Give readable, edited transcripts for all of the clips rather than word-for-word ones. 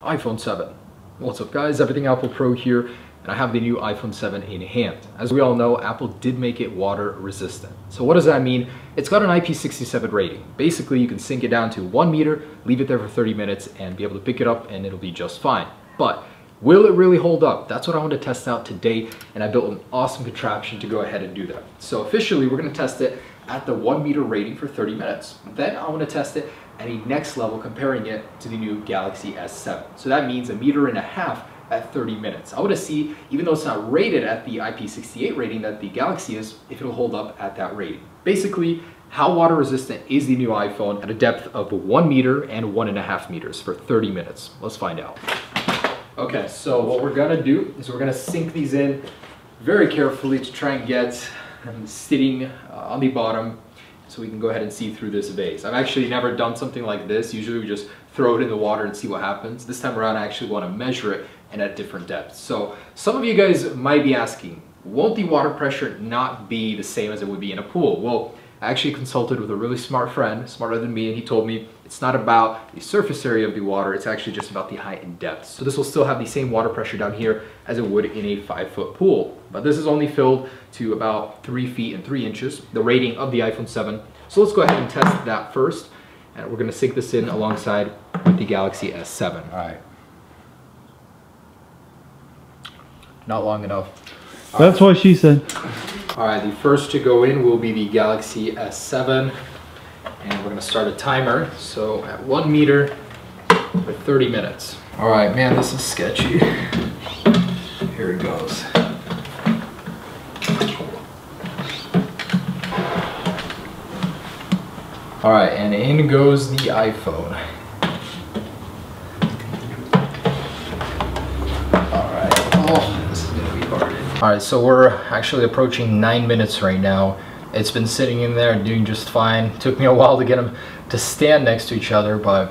iPhone 7. What's up guys, Everything Apple Pro here, and I have the new iPhone 7 in hand. As we all know, Apple did make it water resistant. So what does that mean? It's got an IP67 rating. Basically, you can sink it down to 1 meter, leave it there for 30 minutes, and be able to pick it up and it'll be just fine. But will it really hold up? That's what I want to test out today, and I built an awesome contraption to go ahead and do that. So officially, we're going to test it at the 1 meter rating for 30 minutes. Then I want to test it at a next level, comparing it to the new Galaxy S7. So that means 1.5 meters at 30 minutes. I want to see, even though it's not rated at the IP68 rating that the Galaxy is, if it'll hold up at that rating. Basically, how water resistant is the new iPhone at a depth of 1 meter and 1.5 meters for 30 minutes. Let's find out. Okay, so what we're gonna do is we're gonna sink these in very carefully to try and get them sitting on the bottom, so we can go ahead and see through this vase. I've actually never done something like this. Usually we just throw it in the water and see what happens. This time around I actually want to measure it and at different depths. So some of you guys might be asking, won't the water pressure not be the same as it would be in a pool? Well, I actually consulted with a really smart friend, smarter than me, and he told me it's not about the surface area of the water, it's actually just about the height and depth. So this will still have the same water pressure down here as it would in a 5-foot pool. But this is only filled to about 3 feet and 3 inches, the rating of the iPhone 7. So let's go ahead and test that first. And we're gonna sink this in alongside with the Galaxy S7. All right. Not long enough. That's what she said. All right, the first to go in will be the Galaxy S7, and we're gonna start a timer. So at 1 meter for 30 minutes. All right, man, this is sketchy. Here it goes. All right, and in goes the iPhone. Alright, so we're actually approaching 9 minutes right now. It's been sitting in there doing just fine. It took me a while to get them to stand next to each other, but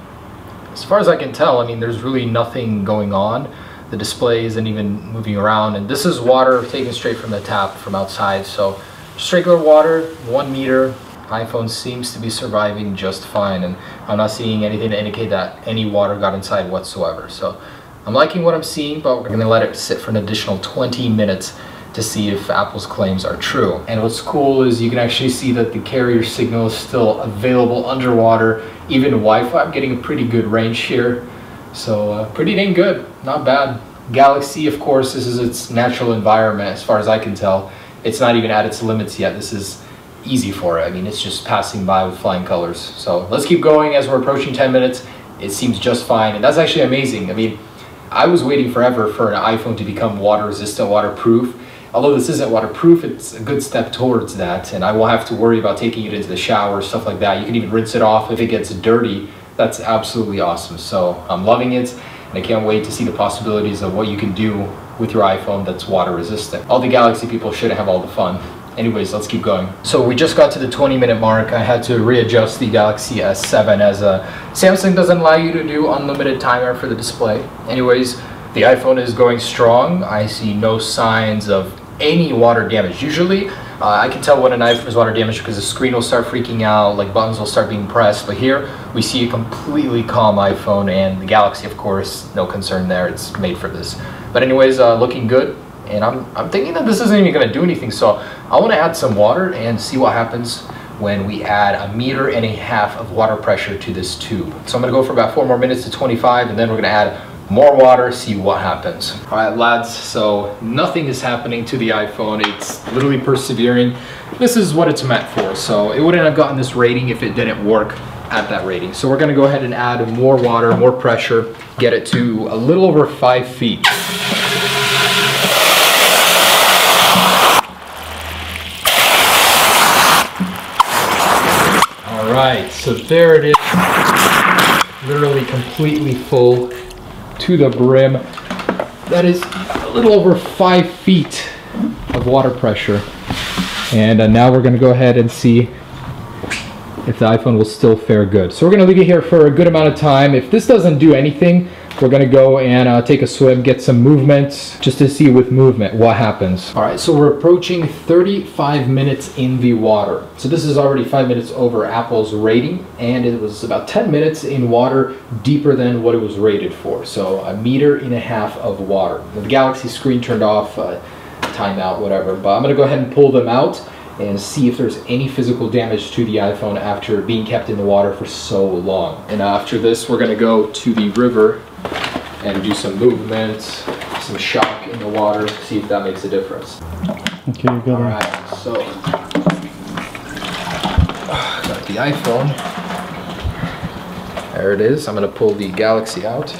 as far as I can tell, I mean, there's really nothing going on. The display isn't even moving around, and this is water taken straight from the tap from outside. So just regular water, 1 meter. iPhone seems to be surviving just fine, and I'm not seeing anything to indicate that any water got inside whatsoever. So I'm liking what I'm seeing, but we're gonna let it sit for an additional 20 minutes to see if Apple's claims are true. And what's cool is you can actually see that the carrier signal is still available underwater. Even Wi-Fi, I'm getting a pretty good range here. So pretty dang good, not bad. Galaxy, of course, this is its natural environment as far as I can tell. It's not even at its limits yet. This is easy for it. I mean, it's just passing by with flying colors. So let's keep going as we're approaching 10 minutes. It seems just fine, and that's actually amazing. I mean, I was waiting forever for an iPhone to become water resistant, waterproof. Although this isn't waterproof, it's a good step towards that, and I won't have to worry about taking it into the shower, stuff like that. You can even rinse it off if it gets dirty. That's absolutely awesome. So I'm loving it, and I can't wait to see the possibilities of what you can do with your iPhone that's water resistant. All the Galaxy people should have all the fun. Anyways, let's keep going. So we just got to the 20-minute mark. I had to readjust the Galaxy S7 as Samsung doesn't allow you to do unlimited timer for the display. Anyways, the iPhone is going strong. I see no signs of any water damage. Usually, I can tell when an iPhone is water damaged because the screen will start freaking out, like buttons will start being pressed. But here, we see a completely calm iPhone, and the Galaxy, of course, no concern there. It's made for this. But anyways, looking good. And I'm thinking that this isn't even going to do anything, so I want to add some water and see what happens when we add 1.5 meters of water pressure to this tube. So I'm going to go for about 4 more minutes to 25, and then we're going to add more water, see what happens. All right, lads, so nothing is happening to the iPhone. It's literally persevering. This is what it's meant for, so it wouldn't have gotten this rating if it didn't work at that rating. So we're going to go ahead and add more water, more pressure, get it to a little over 5 feet. Right, so there it is, literally completely full to the brim. That is a little over 5 feet of water pressure. And now we're gonna go ahead and see if the iPhone will still fare good. So we're gonna leave it here for a good amount of time. If this doesn't do anything, we're gonna go and take a swim, get some movement, just to see with movement what happens. All right, so we're approaching 35 minutes in the water. So this is already 5 minutes over Apple's rating, and it was about 10 minutes in water deeper than what it was rated for. So 1.5 meters of water. The Galaxy screen turned off, timeout, whatever, but I'm gonna go ahead and pull them out and see if there's any physical damage to the iPhone after being kept in the water for so long. And after this, we're gonna go to the river and do some movement, some shock in the water, see if that makes a difference. Okay, you got it. All right, so got the iPhone. There it is. I'm gonna pull the Galaxy out.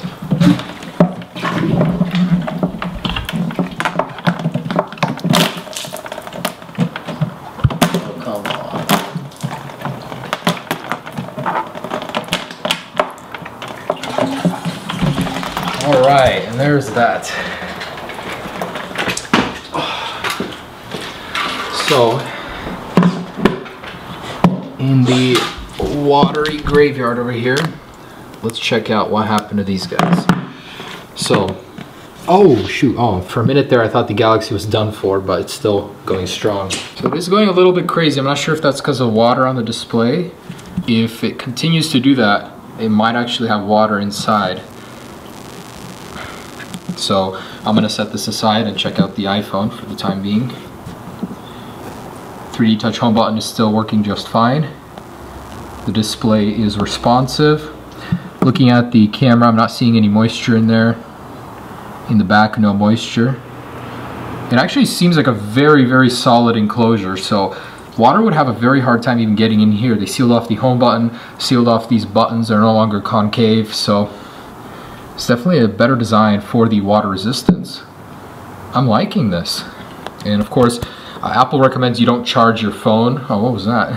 All right, and there's that. So, in the watery graveyard over here, let's check out what happened to these guys. So, oh shoot, oh, for a minute there I thought the Galaxy was done for, but it's still going strong. So it is going a little bit crazy. I'm not sure if that's because of water on the display. If it continues to do that, it might actually have water inside. So I'm gonna set this aside and check out the iPhone for the time being. 3D Touch Home button is still working just fine. The display is responsive. Looking at the camera, I'm not seeing any moisture in there. In the back, no moisture. It actually seems like a very, very solid enclosure, so water would have a very hard time even getting in here. They sealed off the home button, sealed off these buttons, they're no longer concave, so it's definitely a better design for the water resistance. I'm liking this. And of course, Apple recommends you don't charge your phone. Oh, what was that?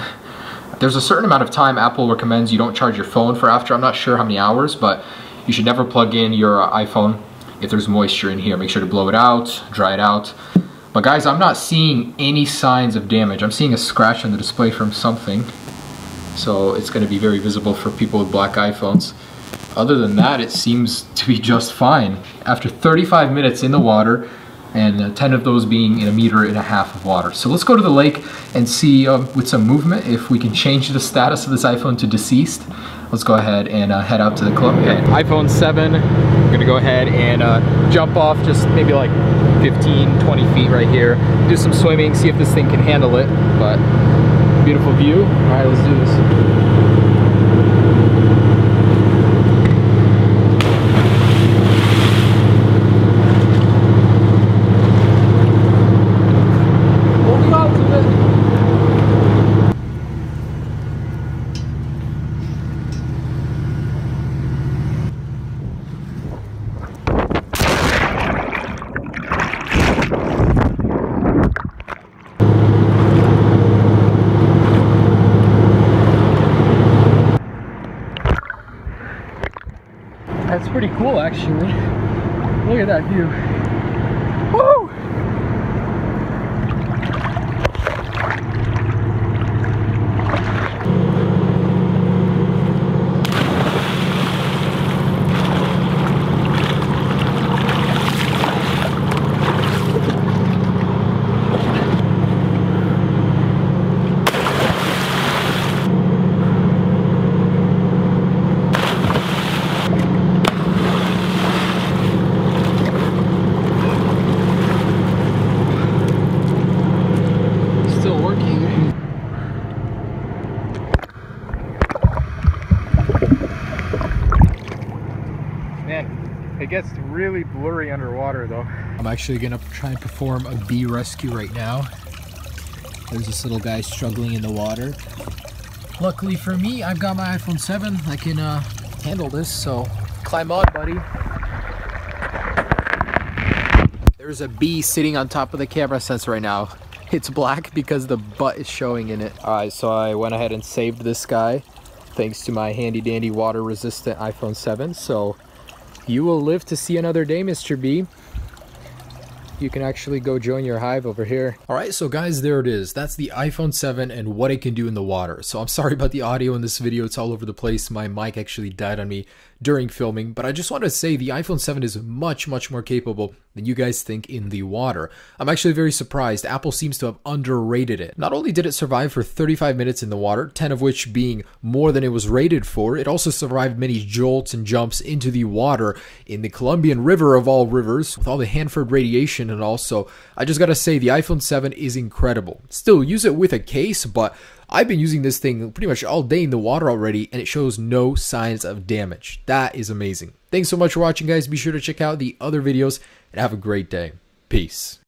There's a certain amount of time Apple recommends you don't charge your phone for after. I'm not sure how many hours, but you should never plug in your iPhone if there's moisture in here. Make sure to blow it out, dry it out. But guys, I'm not seeing any signs of damage. I'm seeing a scratch on the display from something. So it's going to be very visible for people with black iPhones. Other than that, it seems to be just fine. After 35 minutes in the water, and 10 of those being in 1.5 meters of water. So let's go to the lake and see with some movement if we can change the status of this iPhone to deceased. Let's go ahead and head out to the club. Okay, iPhone 7, I'm gonna go ahead and jump off just maybe like 15, 20 feet right here. Do some swimming, see if this thing can handle it, but beautiful view. All right, let's do this. That's pretty cool, actually. Look at that view. Woo! It gets really blurry underwater though. I'm actually gonna try and perform a bee rescue right now. There's this little guy struggling in the water. Luckily for me, I've got my iPhone 7. I can handle this, so climb on, buddy. There's a bee sitting on top of the camera sensor right now. It's black because the butt is showing in it. Alright, so I went ahead and saved this guy thanks to my handy dandy water resistant iPhone 7. So you will live to see another day, Mr. B. You can actually go join your hive over here. Alright, so guys, there it is. That's the iPhone 7 and what it can do in the water. So I'm sorry about the audio in this video. It's all over the place. My mic actually died on me during filming. But I just want to say the iPhone 7 is much more capable than you guys think in the water. I'm actually very surprised. Apple seems to have underrated it. Not only did it survive for 35 minutes in the water, 10 of which being more than it was rated for, it also survived many jolts and jumps into the water in the Colombian River of all rivers with all the Hanford radiation and all. So I just gotta say the iPhone 7 is incredible. Still, use it with a case, but I've been using this thing pretty much all day in the water already, and it shows no signs of damage. That is amazing. Thanks so much for watching, guys. Be sure to check out the other videos, and have a great day. Peace.